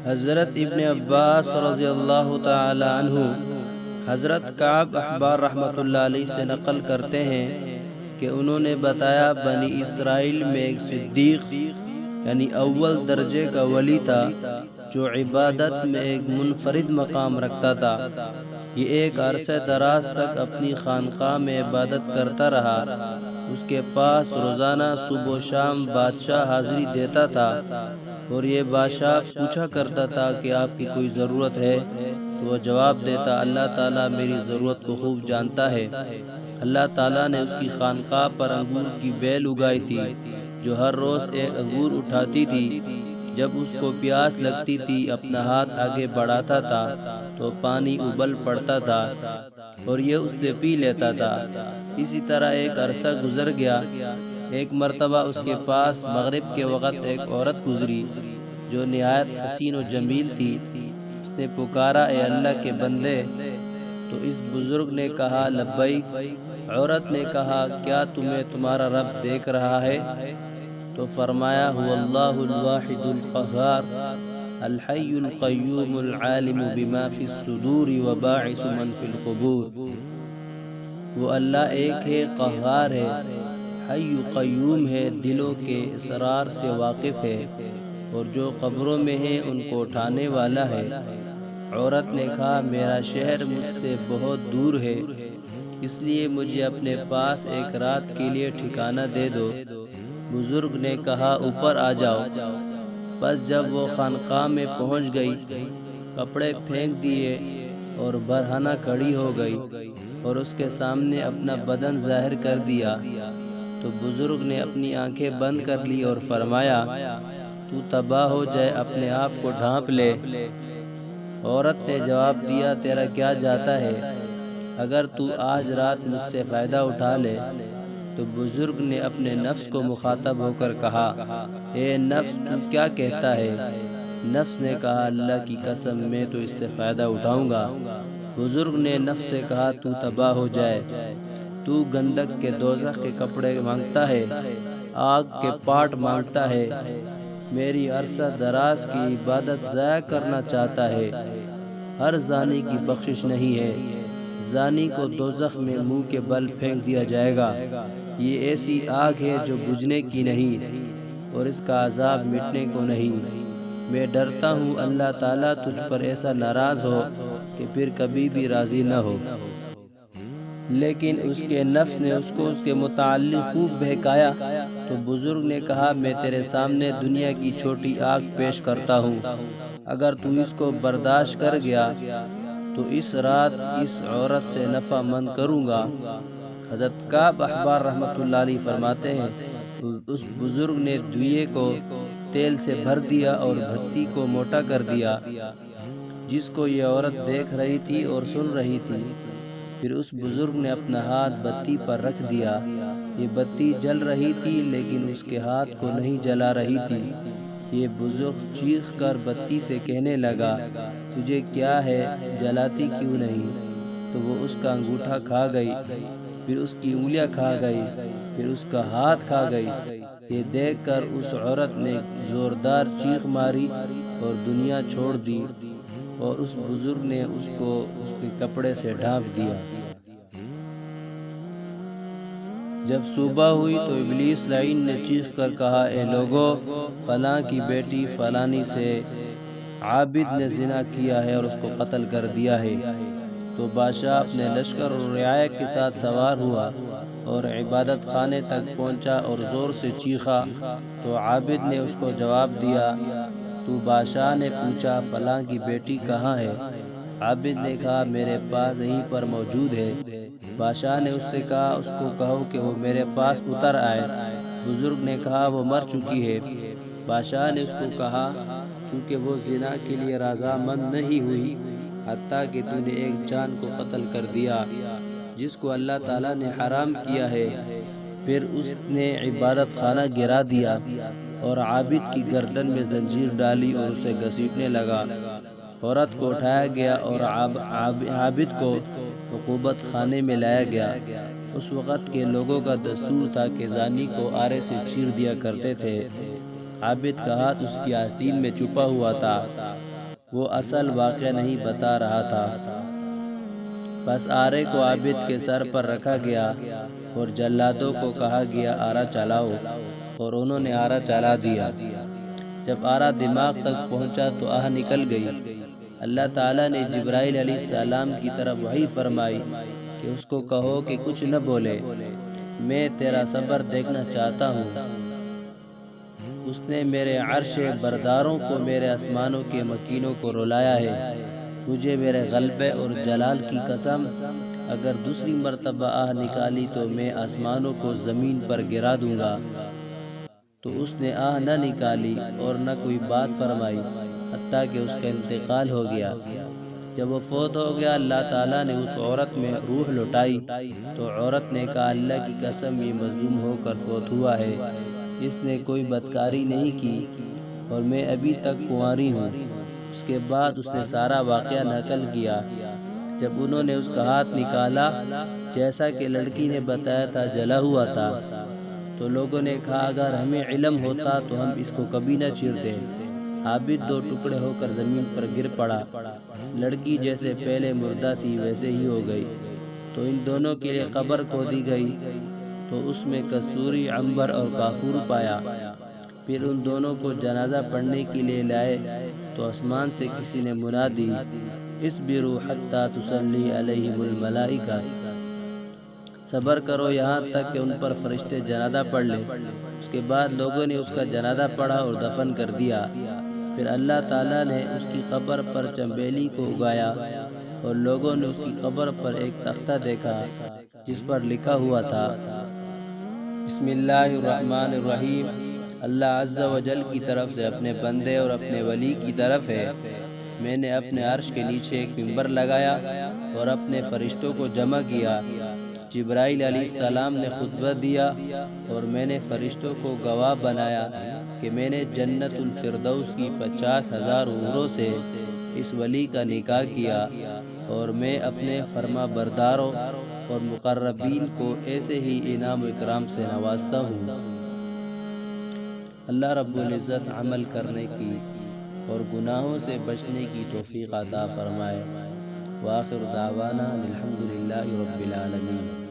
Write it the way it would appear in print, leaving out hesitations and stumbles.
حضرت ابن عباس رضی اللہ تعالی عنہ حضرت کعب احبار رحمۃ اللہ علیہ سے نقل کرتے ہیں کہ انہوں نے بتایا بنی اسرائیل میں ایک صدیق یعنی اول درجے کا ولی تھا جو عبادت میں ایک منفرد مقام رکھتا تھا۔ یہ ایک عرصہ دراز تک اپنی خانقاہ میں عبادت کرتا رہا۔ اس کے پاس روزانہ صبح و شام بادشاہ حاضری دیتا تھا اور یہ بادشاہ پوچھا کرتا تھا کہ آپ کی کوئی ضرورت ہے تو وہ جواب دیتا، اللہ تعالیٰ میری ضرورت کو خوب جانتا ہے۔ اللہ تعالیٰ نے اس کی خانقاہ پر انگور کی بیل اگائی تھی جو ہر روز ایک انگور اٹھاتی تھی۔ جب اس کو پیاس لگتی تھی اپنا ہاتھ آگے بڑھاتا تھا تو پانی ابل پڑتا تھا اور یہ اس سے پی لیتا تھا۔ اسی طرح ایک عرصہ گزر گیا۔ ایک مرتبہ اس کے پاس مغرب کے وقت ایک عورت گزری جو نہایت حسین و جمیل تھی۔ اس نے پکارا، اے اللہ کے بندے! تو اس بزرگ نے کہا، لبیک۔ عورت نے کہا، کیا تمہیں تمہارا رب دیکھ رہا ہے؟ تو فرمایا، هو اللہ الواحد القہار الحی القیوم العالم بما فی الصدور وباعث من فی القبور۔ وہ اللہ ایک ہے، قہار ہے، حی قیوم ہے، دلوں کے اسرار سے واقف ہے اور جو قبروں میں ہیں ان کو اٹھانے والا ہے۔ عورت نے کہا، میرا شہر مجھ سے بہت دور ہے، اس لیے مجھے اپنے پاس ایک رات کے لیے ٹھکانہ دے دو۔ بزرگ نے کہا، اوپر آ جاؤ۔ بس جب وہ خانقاہ میں پہنچ گئی، کپڑے پھینک دیے اور برہنہ کھڑی ہو گئی اور اس کے سامنے اپنا بدن ظاہر کر دیا تو بزرگ نے اپنی آنکھیں بند کر لی اور فرمایا، تو تباہ ہو جائے، اپنے آپ کو ڈھانپ لے۔ عورت نے جواب دیا، تیرا کیا جاتا ہے؟ اگر تو آج رات مجھ سے فائدہ اٹھا لے۔ تو بزرگ نے اپنے نفس کو مخاطب ہو کر کہا، اے نفس تو کیا کہتا ہے؟ نفس نے کہا، اللہ کی قسم میں تو اس سے فائدہ اٹھاؤں گا۔ بزرگ نے نفس سے کہا، تو تباہ ہو جائے، تو گندک کے دوزخ کے کپڑے مانگتا ہے، آگ کے پاٹ مانگتا ہے، میری عرصہ دراز کی عبادت ضائع کرنا چاہتا ہے۔ ہر زانی کی بخشش نہیں ہے، زانی کو دوزخ میں منہ کے بل پھینک دیا جائے گا۔ یہ ایسی آگ ہے جو بجھنے کی نہیں اور اس کا عذاب مٹنے کو نہیں۔ میں ڈرتا ہوں اللہ تعالیٰ تجھ پر ایسا ناراض ہو کہ پھر کبھی بھی راضی نہ ہو۔ لیکن اس کے نفس نے اس کو اس کے متعلق خوب بہکایا تو بزرگ نے کہا، میں تیرے سامنے دنیا کی چھوٹی آگ پیش کرتا ہوں، اگر تو اس کو برداشت کر گیا تو اس رات اس عورت سے نفع مند کروں گا۔ حضرت کعب احبار رحمۃ اللہ علیہ فرماتے ہیں، اس بزرگ نے دوئے کو تیل سے بھر دیا اور بھتی کو موٹا کر دیا جس کو یہ عورت دیکھ رہی تھی اور سن رہی تھی۔ پھر اس بزرگ نے اپنا ہاتھ بتی پر رکھ دیا۔ یہ بتی جل رہی تھی لیکن اس کے ہاتھ کو نہیں جلا رہی تھی۔ یہ بزرگ چیخ کر بتی سے کہنے لگا، تجھے کیا ہے، جلاتی کیوں نہیں؟ تو وہ اس کا انگوٹھا کھا گئی، پھر اس کی انگلیاں کھا گئی، پھر اس کا ہاتھ کھا گئی۔ یہ دیکھ کر اس عورت نے زوردار چیخ ماری اور دنیا چھوڑ دی اور اس بزرگ نے اس کو اس کے کپڑے سے ڈھانپ دیا۔ جب صبح ہوئی تو ابلیس لعین نے چیخ کر کہا، اے لوگو، فلاں کی بیٹی فلانی سے عابد نے زنا کیا ہے اور اس کو قتل کر دیا ہے۔ تو بادشاہ اپنے لشکر اور رعایا کے ساتھ سوار ہوا اور عبادت خانے تک پہنچا اور زور سے چیخا تو عابد نے اس کو جواب دیا۔ تو بادشاہ نے پوچھا، فلاں کی بیٹی کہاں ہے؟ عابد نے کہا، میرے پاس یہیں پر موجود ہے۔ بادشاہ نے اس سے کہا، اس کو کہو کہ وہ میرے پاس اتر آئے۔ بزرگ نے کہا، وہ مر چکی ہے۔ بادشاہ نے اس کو کہا، چونکہ وہ زنا کے لیے رضامند نہیں ہوئی حتیٰ کہ تو نے ایک جان کو قتل کر دیا جس کو اللہ تعالیٰ نے حرام کیا ہے۔ پھر اس نے عبادت خانہ گرا دیا اور عابد کی گردن میں زنجیر ڈالی اور اسے گھسیٹنے لگا۔ عورت کو اٹھایا گیا اور عابد کو عقوبت خانے میں لایا گیا۔ اس وقت کے لوگوں کا دستور تھا کہ زانی کو آرے سے چیر دیا کرتے تھے۔ عابد کا ہاتھ اس کی آستین میں چھپا ہوا تھا۔ وہ اصل واقعہ نہیں بتا رہا تھا۔ بس آرے کو عابد کے سر پر رکھا گیا اور جلادوں کو کہا گیا آرا چلاؤ، اور انہوں نے آرا چلا دیا۔ جب آرا دماغ تک پہنچا تو آہ نکل گئی۔ اللہ تعالیٰ نے جبرائیل علیہ السلام کی طرف وحی فرمائی کہ اس کو کہو کہ کچھ نہ بولے، میں تیرا صبر دیکھنا چاہتا ہوں۔ اس نے میرے عرش برداروں کو، میرے آسمانوں کے مکینوں کو رلایا ہے۔ مجھے میرے غلبے اور جلال کی قسم، اگر دوسری مرتبہ آہ نکالی تو میں آسمانوں کو زمین پر گرا دوں گا۔ تو اس نے آہ نہ نکالی اور نہ کوئی بات فرمائی حتیٰ کہ اس کا انتقال ہو گیا۔ جب وہ فوت ہو گیا، اللہ تعالیٰ نے اس عورت میں روح لوٹائی تو عورت نے کہا اللہ کی قسم یہ مظلوم ہو کر فوت ہوا ہے، اس نے کوئی بدکاری نہیں کی اور میں ابھی تک کنواری ہوں۔ اس کے بعد اس نے سارا واقعہ نقل کیا۔ جب انہوں نے اس کا ہاتھ نکالا جیسا کہ لڑکی نے بتایا تھا جلا ہوا تھا، تو لوگوں نے کہا اگر ہمیں علم ہوتا تو ہم اس کو کبھی نہ چیرتے۔ عابد دو ٹکڑے ہو کر زمین پر گر پڑا۔ لڑکی جیسے پہلے مردہ تھی ویسے ہی ہو گئی۔ تو ان دونوں کے لیے قبر کھودی گئی تو اس میں کستوری، عنبر اور کافور پایا۔ پھر ان دونوں کو جنازہ پڑھنے کے لیے لائے تو آسمان سے کسی نے منادی اصبروا حتی تصلی علیہم الملائکہ، صبر کرو یہاں تک کہ ان پر فرشتے جنازہ پڑھ لیں۔ اس کے بعد لوگوں نے اس کا جنازہ پڑھا اور دفن کر دیا۔ پھر اللہ تعالیٰ نے اس کی قبر پر چنبیلی کو اگایا اور لوگوں نے اس کی قبر پر ایک تختہ دیکھا جس پر لکھا ہوا تھا بسم اللہ الرحمن الرحیم، اللہ عز و جل کی طرف سے اپنے بندے اور اپنے ولی کی طرف ہے۔ میں نے اپنے عرش کے نیچے ایک منبر لگایا اور اپنے فرشتوں کو جمع کیا۔ جبرائیل علیہ السلام نے خطبہ دیا اور میں نے فرشتوں کو گواہ بنایا کہ میں نے جنت الفردوس کی 50,000 حوروں سے اس ولی کا نکاح کیا، اور میں اپنے فرما برداروں اور مقربین کو ایسے ہی انعام و اکرام سے نوازتا ہوں۔ اللہ رب العزت عمل کرنے کی اور گناہوں سے بچنے کی توفیق عطا فرمائے۔ وآخر دعوانا الحمدللہ رب العالمین۔